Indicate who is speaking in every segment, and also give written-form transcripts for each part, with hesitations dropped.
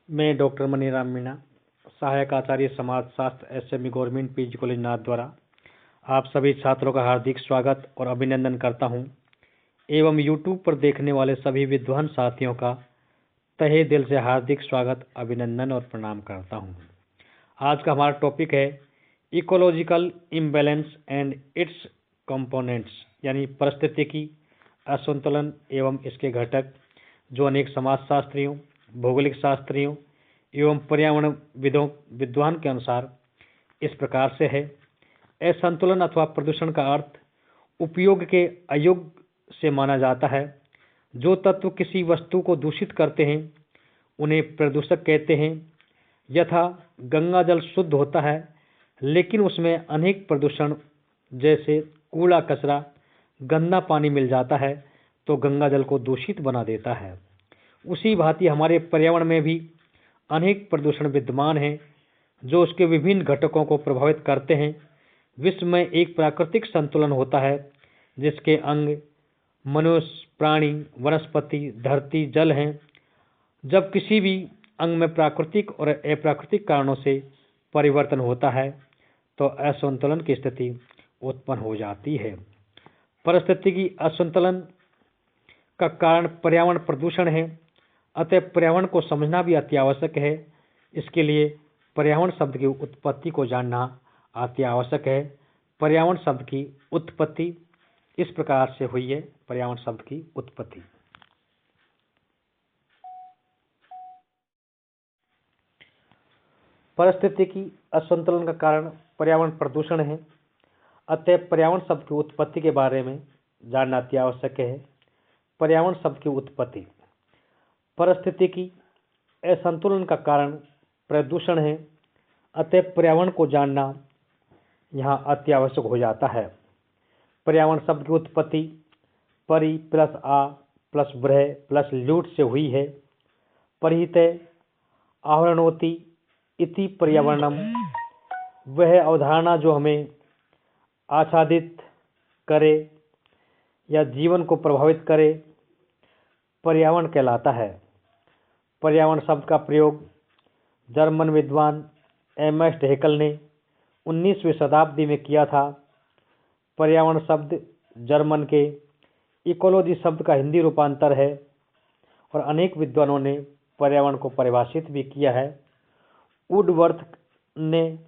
Speaker 1: मैं डॉक्टर मनीराम मीणा, सहायक आचार्य समाजशास्त्र SME government PG college Nathdwara आप सभी छात्रों का हार्दिक स्वागत और अभिनंदन करता हूं एवं यूट्यूब पर देखने वाले सभी विद्वान साथियों का तहे दिल से हार्दिक स्वागत, अभिनंदन और प्रणाम करता हूं। आज का हमारा टॉपिक है ecological imbalance and it's components, यानी पारिस्थितिकी असंतुलन एवं इसके घटक, जो अनेक समाजशास्त्रियों, भौगोलिक शास्त्रियों एवं पर्यावरण विद्वान के अनुसार इस प्रकार से है। असंतुलन अथवा प्रदूषण का अर्थ उपयोग के अयोग्य से माना जाता है। जो तत्व किसी वस्तु को दूषित करते हैं उन्हें प्रदूषक कहते हैं। यथा गंगा जल शुद्ध होता है, लेकिन उसमें अनेक प्रदूषण जैसे कूड़ा कचरा, गंदा पानी मिल जाता है तो गंगा जल को दूषित बना देता है। उसी भांति हमारे पर्यावरण में भी अनेक प्रदूषण विद्यमान हैं जो उसके विभिन्न घटकों को प्रभावित करते हैं। विश्व में एक प्राकृतिक संतुलन होता है जिसके अंग मनुष्य, प्राणी, वनस्पति, धरती, जल हैं। जब किसी भी अंग में प्राकृतिक और अप्राकृतिक कारणों से परिवर्तन होता है तो असंतुलन की स्थिति उत्पन्न हो जाती है। पारिस्थितिकी असंतुलन का कारण पर्यावरण प्रदूषण है, अतः पर्यावरण को समझना भी अति आवश्यक है। इसके लिए पर्यावरण शब्द की उत्पत्ति को जानना अति आवश्यक है। पर्यावरण शब्द की उत्पत्ति इस प्रकार से हुई है। पर्यावरण शब्द की उत्पत्ति पारिस्थितिकी असंतुलन का कारण पर्यावरण प्रदूषण है, अतः पर्यावरण शब्द की उत्पत्ति के बारे में जानना अति आवश्यक है। पर्यावरण शब्द की उत्पत्ति। पारिस्थितिकी असंतुलन का कारण प्रदूषण है, अतः पर्यावरण को जानना यहाँ अति आवश्यक हो जाता है। पर्यावरण शब्द की उत्पत्ति परि प्लस आ प्लस ब्रह प्लस ल्यूट से हुई है। परिहित आवरणोति इति पर्यावरणम, वह अवधारणा जो हमें आच्छादित करे या जीवन को प्रभावित करे, पर्यावरण कहलाता है। पर्यावरण शब्द का प्रयोग जर्मन विद्वान एर्नेस्ट हैकेल ने 19वीं शताब्दी में किया था। पर्यावरण शब्द जर्मन के इकोलॉजी शब्द का हिंदी रूपांतर है और अनेक विद्वानों ने पर्यावरण को परिभाषित भी किया है। वुडवर्थ ने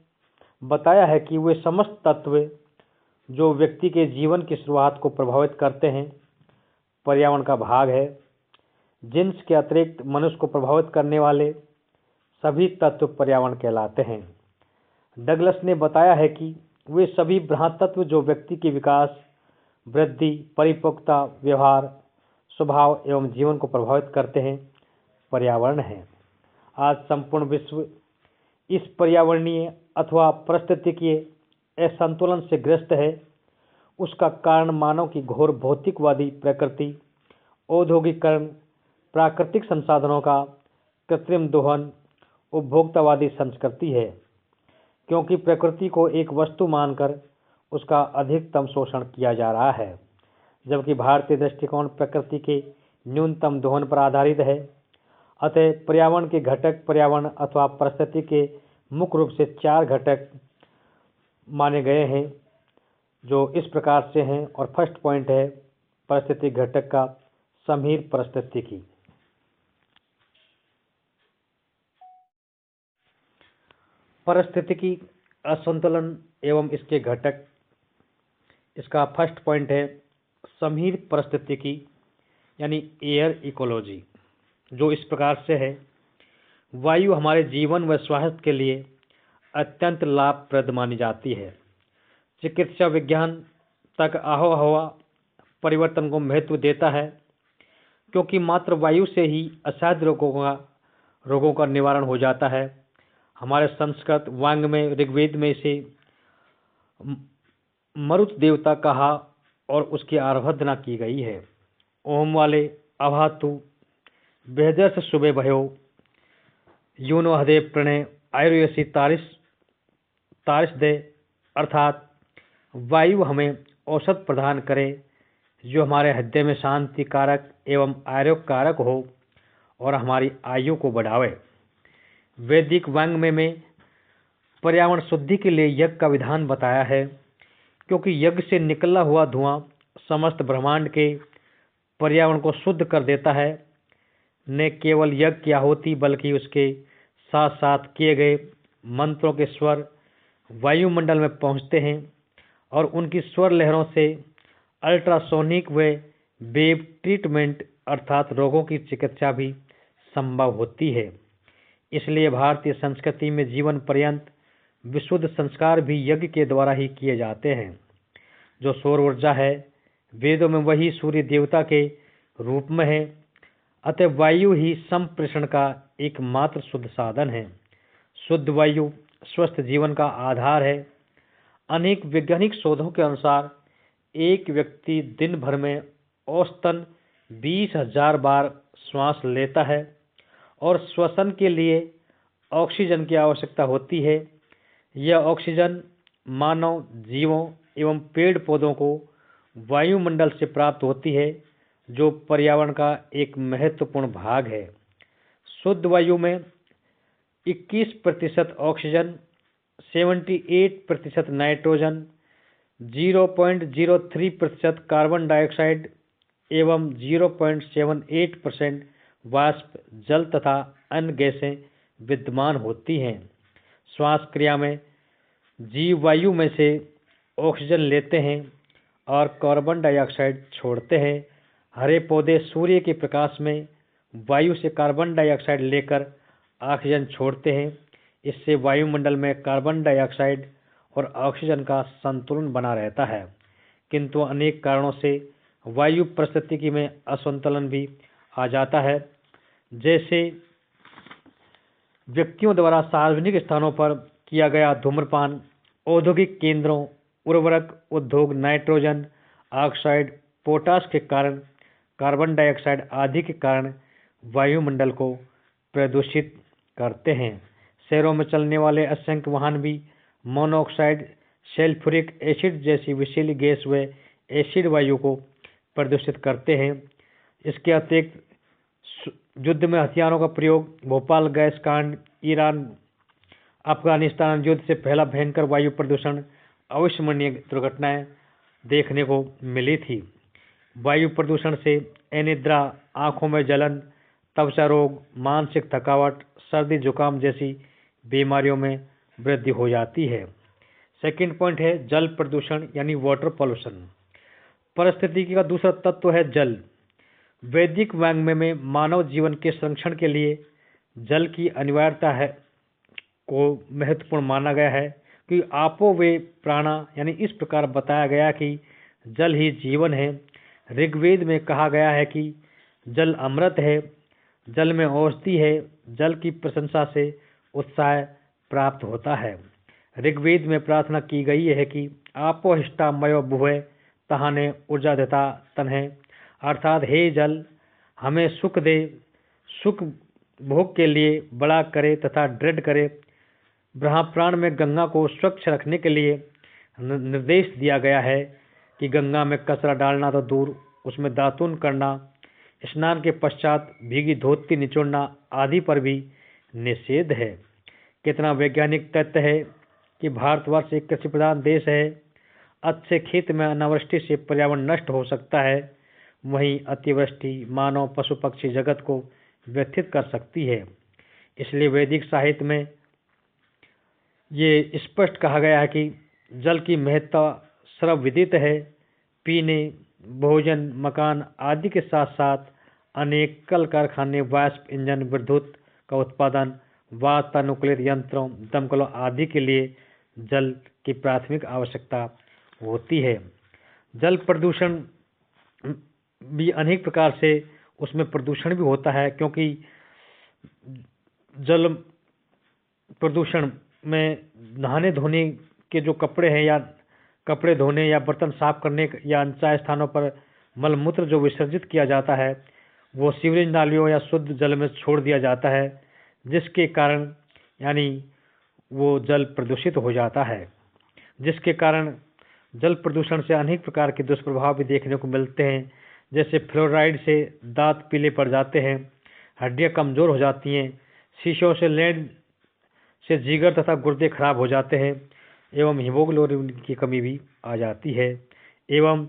Speaker 1: बताया है कि वे समस्त तत्व जो व्यक्ति के जीवन की शुरुआत को प्रभावित करते हैं पर्यावरण का भाग है। जिन्स के अतिरिक्त मनुष्य को प्रभावित करने वाले सभी तत्व पर्यावरण कहलाते हैं। डगलस ने बताया है कि वे सभी बृहत् तत्व जो व्यक्ति के विकास, वृद्धि, परिपक्वता, व्यवहार, स्वभाव एवं जीवन को प्रभावित करते हैं पर्यावरण है। आज संपूर्ण विश्व इस पर्यावरणीय अथवा पारिस्थितिकीय असंतुलन से ग्रस्त है। उसका कारण मानव की घोर भौतिकवादी प्रकृति, औद्योगिकरण, प्राकृतिक संसाधनों का कृत्रिम दोहन, उपभोक्तावादी संस्कृति है। क्योंकि प्रकृति को एक वस्तु मानकर उसका अधिकतम शोषण किया जा रहा है, जबकि भारतीय दृष्टिकोण प्रकृति के न्यूनतम दोहन पर आधारित है। अतः पर्यावरण के घटक पर्यावरण अथवा परिस्थिति के मुख्य रूप से 4 घटक माने गए हैं जो इस प्रकार से हैं। और फर्स्ट पॉइंट है पारिस्थितिक घटक का समहीर पारिस्थितिकी। पारिस्थितिकी असंतुलन एवं इसके घटक, इसका फर्स्ट पॉइंट है समहीर पारिस्थितिकी यानी एयर इकोलॉजी, जो इस प्रकार से है। वायु हमारे जीवन व स्वास्थ्य के लिए अत्यंत लाभप्रद मानी जाती है। चिकित्सा विज्ञान तक आबोहवा परिवर्तन को महत्व देता है, क्योंकि मात्र वायु से ही असाध्य रोगों का निवारण हो जाता है। हमारे संस्कृत वांग में ऋग्वेद में इसे मरुत देवता कहा और उसकी आराधना की गई है। ओम वाले अभातु बेहदर से सुबह भयो यूनो हदेव प्रणय आयुर्यसी तारिश दे, अर्थात वायु हमें औषध प्रदान करे जो हमारे हृदय में शांति कारक एवं आरोग्य कारक हो और हमारी आयु को बढ़ावे। वैदिक वाङ्मय में पर्यावरण शुद्धि के लिए यज्ञ का विधान बताया है, क्योंकि यज्ञ से निकला हुआ धुआं समस्त ब्रह्मांड के पर्यावरण को शुद्ध कर देता है। न केवल यज्ञ की आहुति बल्कि उसके साथ साथ किए गए मंत्रों के स्वर वायुमंडल में पहुंचते हैं और उनकी स्वर लहरों से अल्ट्रासोनिक व वेव ट्रीटमेंट अर्थात रोगों की चिकित्सा भी संभव होती है। इसलिए भारतीय संस्कृति में जीवन पर्यंत विशुद्ध संस्कार भी यज्ञ के द्वारा ही किए जाते हैं। जो सौर ऊर्जा है, वेदों में वही सूर्य देवता के रूप में है, अतः वायु ही संप्रेषण का एकमात्र शुद्ध साधन है। शुद्ध वायु स्वस्थ जीवन का आधार है। अनेक वैज्ञानिक शोधों के अनुसार एक व्यक्ति दिन भर में औसतन 20,000 बार श्वास लेता है और श्वसन के लिए ऑक्सीजन की आवश्यकता होती है। यह ऑक्सीजन मानव जीवों एवं पेड़ पौधों को वायुमंडल से प्राप्त होती है, जो पर्यावरण का एक महत्वपूर्ण भाग है। शुद्ध वायु में 21% ऑक्सीजन, 78% नाइट्रोजन, 0.03% कार्बन डाइऑक्साइड एवं 0.78% वाष्प जल तथा अन्य गैसें विद्यमान होती हैं। श्वास क्रिया में जीव वायु में से ऑक्सीजन लेते हैं और कार्बन डाइऑक्साइड छोड़ते हैं। हरे पौधे सूर्य के प्रकाश में वायु से कार्बन डाइऑक्साइड लेकर ऑक्सीजन छोड़ते हैं। इससे वायुमंडल में कार्बन डाइऑक्साइड और ऑक्सीजन का संतुलन बना रहता है। किंतु अनेक कारणों से वायु परिस्थिति में असंतुलन भी आ जाता है, जैसे व्यक्तियों द्वारा सार्वजनिक स्थानों पर किया गया धूम्रपान, औद्योगिक केंद्रों, उर्वरक उद्योग, नाइट्रोजन ऑक्साइड, पोटाश के कारण, कार्बन डाइऑक्साइड आदि के कारण वायुमंडल को प्रदूषित करते हैं। शहरों में चलने वाले असंख्य वाहन भी मोनोऑक्साइड, सल्फ्यूरिक एसिड जैसी विषैली गैस व एसिड वायु को प्रदूषित करते हैं। इसके अतिरिक्त युद्ध में हथियारों का प्रयोग, भोपाल गैस कांड, ईरान अफगानिस्तान युद्ध से पहला भयंकर वायु प्रदूषण, अविस्मरणीय दुर्घटनाएं देखने को मिली थी। वायु प्रदूषण से अनिद्रा, आंखों में जलन, त्वचा रोग, मानसिक थकावट, सर्दी जुकाम जैसी बीमारियों में वृद्धि हो जाती है। सेकंड पॉइंट है जल प्रदूषण यानी वाटर पॉल्यूशन। पारिस्थितिकी का दूसरा तत्व है जल। वैदिक वाङ्मय में मानव जीवन के संरक्षण के लिए जल की अनिवार्यता है को महत्वपूर्ण माना गया है कि आपो वे प्राणा यानी इस प्रकार बताया गया कि जल ही जीवन है। ऋग्वेद में कहा गया है कि जल अमृत है, जल में औषधि है, जल की प्रशंसा से उत्साह प्राप्त होता है। ऋग्वेद में प्रार्थना की गई है कि आपो हिष्ठा मयो भुवः तहाने ऊर्जा देता तन्हे, अर्थात हे जल हमें सुख दे, सुख भोग के लिए बड़ा करे तथा दृढ़ करे। ब्रह्मपुराण में गंगा को स्वच्छ रखने के लिए निर्देश दिया गया है कि गंगा में कचरा डालना तो दूर, उसमें दातून करना, स्नान के पश्चात भीगी धोती निचोड़ना आदि पर भी निषेध है। कितना वैज्ञानिक तथ्य है कि भारतवर्ष एक कृषि प्रधान देश है। अच्छे खेत में अनावृष्टि से पर्यावरण नष्ट हो सकता है, वहीं अतिवृष्टि मानव पशु पक्षी जगत को व्यथित कर सकती है। इसलिए वैदिक साहित्य में ये स्पष्ट कहा गया है कि जल की महत्ता सर्वविदित है। पीने, भोजन, मकान आदि के साथ साथ अनेक कल कारखाने, वाष्प इंजन, विद्युत का उत्पादन, वातानुकूलित यंत्रों, दमकलों आदि के लिए जल की प्राथमिक आवश्यकता होती है। जल प्रदूषण भी अनेक प्रकार से उसमें प्रदूषण भी होता है, क्योंकि जल प्रदूषण में नहाने धोने के जो कपड़े हैं या कपड़े धोने या बर्तन साफ करने या अनचाहे स्थानों पर मलमूत्र जो विसर्जित किया जाता है वो सीवरेज नालियों या शुद्ध जल में छोड़ दिया जाता है, जिसके कारण यानी वो जल प्रदूषित हो जाता है। जिसके कारण जल प्रदूषण से अनेक प्रकार के दुष्प्रभाव भी देखने को मिलते हैं, जैसे फ्लोराइड से दांत पीले पड़ जाते हैं, हड्डियां कमज़ोर हो जाती हैं, शीशों से लेड से जिगर तथा गुर्दे खराब हो जाते हैं एवं हीमोग्लोबिन की कमी भी आ जाती है एवं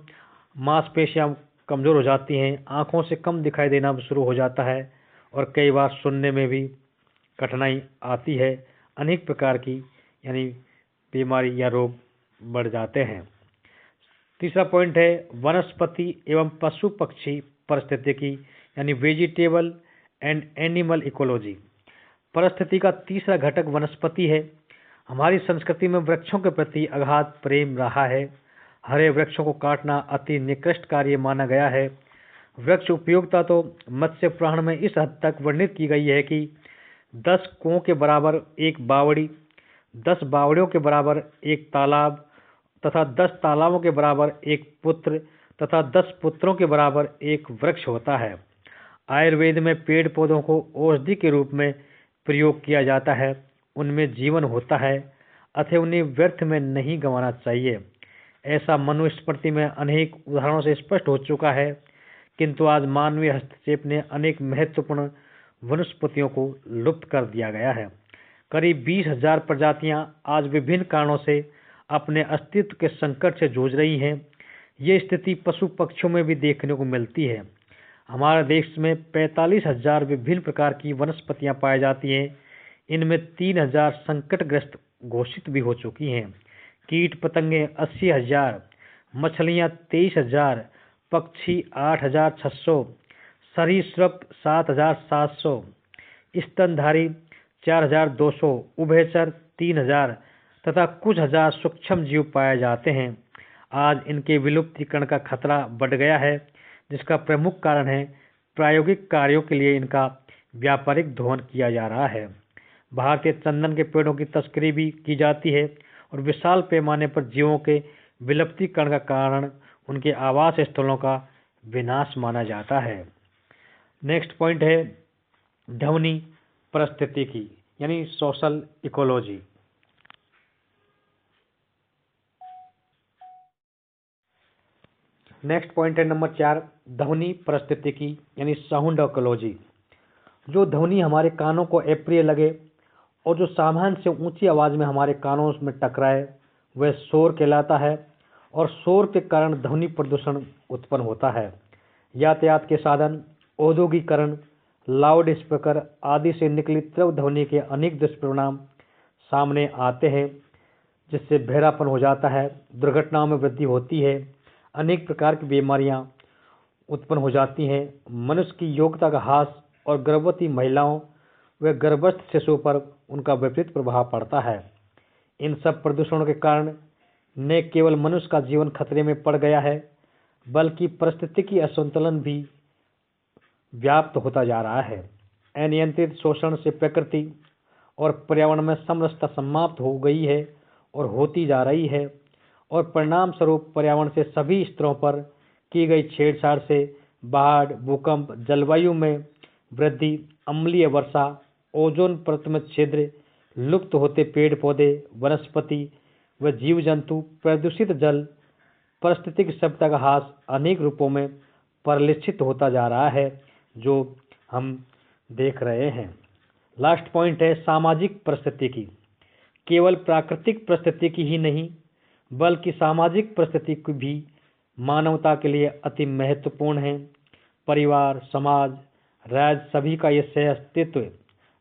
Speaker 1: मांसपेशियां कमजोर हो जाती हैं, आंखों से कम दिखाई देना शुरू हो जाता है और कई बार सुनने में भी कठिनाई आती है। अनेक प्रकार की यानी बीमारी या रोग बढ़ जाते हैं। तीसरा पॉइंट है वनस्पति एवं पशु पक्षी पारिस्थितिकी यानी वेजिटेबल एंड एनिमल इकोलॉजी। पारिस्थितिकी का तीसरा घटक वनस्पति है। हमारी संस्कृति में वृक्षों के प्रति अगाध प्रेम रहा है। हरे वृक्षों को काटना अति निकृष्ट कार्य माना गया है। वृक्ष उपयोगिता तो मत्स्य पुराण में इस हद तक वर्णित की गई है कि 10 कुओं के बराबर एक बावड़ी, 10 बावड़ियों के बराबर एक तालाब तथा 10 तालाबों के बराबर एक पुत्र तथा 10 पुत्रों के बराबर एक वृक्ष होता है। आयुर्वेद में पेड़ पौधों को औषधि के रूप में प्रयोग किया जाता है। उनमें जीवन होता है, अतः उन्हें व्यर्थ में नहीं गंवाना चाहिए। ऐसा मनुस्मृति में अनेक उदाहरणों से स्पष्ट हो चुका है, किंतु आज मानवीय हस्तक्षेप ने अनेक महत्वपूर्ण वनस्पतियों को लुप्त कर दिया गया है। करीब 20,000 प्रजातियां आज विभिन्न कारणों से अपने अस्तित्व के संकट से जूझ रही हैं। ये स्थिति पशु पक्षियों में भी देखने को मिलती है। हमारे देश में 45,000 विभिन्न प्रकार की वनस्पतियां पाई जाती हैं। इनमें 3,000 संकटग्रस्त घोषित भी हो चुकी हैं। कीट पतंगे 80,000, मछलियां 23,000, पक्षी 8,600, सरीसृप 7,700, स्तनधारी 4,200, उभयचर 3,000 तथा कुछ हजार सूक्ष्म जीव पाए जाते हैं। आज इनके विलुप्तीकरण का खतरा बढ़ गया है, जिसका प्रमुख कारण है प्रायोगिक कार्यों के लिए इनका व्यापारिक दोहन किया जा रहा है। भारतीय चंदन के पेड़ों की तस्करी भी की जाती है और विशाल पैमाने पर जीवों के विलुप्तीकरण का कारण उनके आवास स्थलों का विनाश माना जाता है। नेक्स्ट पॉइंट है ध्वनि पारिस्थितिकी यानी सोशल इकोलॉजी। नेक्स्ट पॉइंट है नंबर 4 ध्वनि पारिस्थितिकी यानी साउंड इकोलॉजी। जो ध्वनि हमारे कानों को अप्रिय लगे और जो सामान्य से ऊंची आवाज में हमारे कानों में टकराए वह शोर कहलाता है और शोर के कारण ध्वनि प्रदूषण उत्पन्न होता है। यातायात के साधन, औद्योगिकरण, लाउड स्पीकर आदि से निकली तीव्र ध्वनि के अनेक दुष्परिणाम सामने आते हैं, जिससे बहरापन हो जाता है, दुर्घटनाओं में वृद्धि होती है, अनेक प्रकार की बीमारियां उत्पन्न हो जाती हैं, मनुष्य की योग्यता का ह्रास और गर्भवती महिलाओं व गर्भस्थ शिशु पर उनका विपरीत प्रभाव पड़ता है। इन सब प्रदूषणों के कारण न केवल मनुष्य का जीवन खतरे में पड़ गया है, बल्कि पारिस्थितिकी असंतुलन भी व्याप्त होता जा रहा है। अनियंत्रित शोषण से प्रकृति और पर्यावरण में समरसता समाप्त हो गई है और होती जा रही है और परिणाम स्वरूप पर्यावरण से सभी स्तरों पर की गई छेड़छाड़ से बाढ़, भूकंप, जलवायु में वृद्धि, अम्लीय वर्षा, ओजोन परत में छिद्र, लुप्त होते पेड़ पौधे, वनस्पति व जीव जंतु, प्रदूषित जल, पारिस्थितिक सभ्यता का ह्रास अनेक रूपों में परिलक्षित होता जा रहा है, जो हम देख रहे हैं। लास्ट पॉइंट है सामाजिक पारिस्थितिकी। केवल प्राकृतिक पारिस्थितिकी ही नहीं बल्कि सामाजिक पारिस्थितिकी भी मानवता के लिए अति महत्वपूर्ण है। परिवार, समाज, राज्य सभी का यह सह अस्तित्व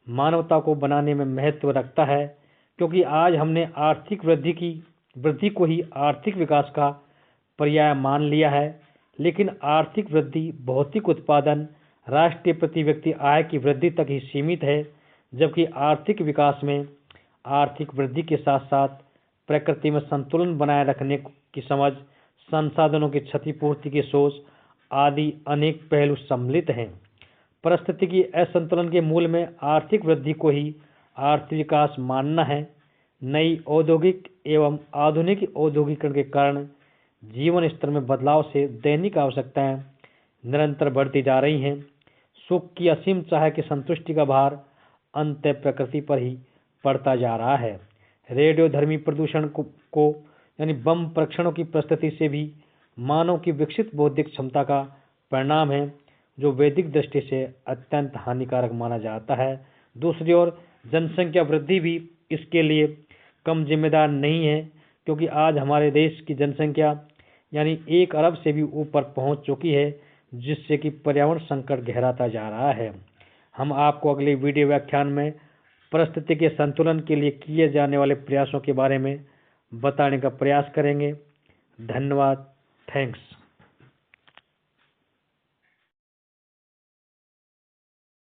Speaker 1: मानवता को बनाने में महत्व रखता है, क्योंकि आज हमने आर्थिक वृद्धि को ही आर्थिक विकास का पर्याय मान लिया है। लेकिन आर्थिक वृद्धि भौतिक उत्पादन, राष्ट्रीय प्रति व्यक्ति आय की वृद्धि तक ही सीमित है, जबकि आर्थिक विकास में आर्थिक वृद्धि के साथ साथ प्रकृति में संतुलन बनाए रखने की समझ, संसाधनों की क्षतिपूर्ति की सोच आदि अनेक पहलू सम्मिलित हैं। पारिस्थितिकी असंतुलन के मूल में आर्थिक वृद्धि को ही आर्थिक विकास मानना है। नई औद्योगिक एवं आधुनिक औद्योगिकरण के कारण जीवन स्तर में बदलाव से दैनिक आवश्यकताएं निरंतर बढ़ती जा रही हैं। सुख की असीम चाह की संतुष्टि का भार अंततः प्रकृति पर ही पड़ता जा रहा है। रेडियोधर्मी प्रदूषण को यानी बम परीक्षणों की प्रस्तुति से भी मानव की विकसित बौद्धिक क्षमता का परिणाम है, जो वैदिक दृष्टि से अत्यंत हानिकारक माना जाता है। दूसरी ओर जनसंख्या वृद्धि भी इसके लिए कम जिम्मेदार नहीं है, क्योंकि आज हमारे देश की जनसंख्या यानी 1 अरब से भी ऊपर पहुंच चुकी है, जिससे कि पर्यावरण संकट गहराता जा रहा है। हम आपको अगले वीडियो व्याख्यान में परिस्थिति के संतुलन के लिए किए जाने वाले प्रयासों के बारे में बताने का प्रयास करेंगे। धन्यवाद। थैंक्स।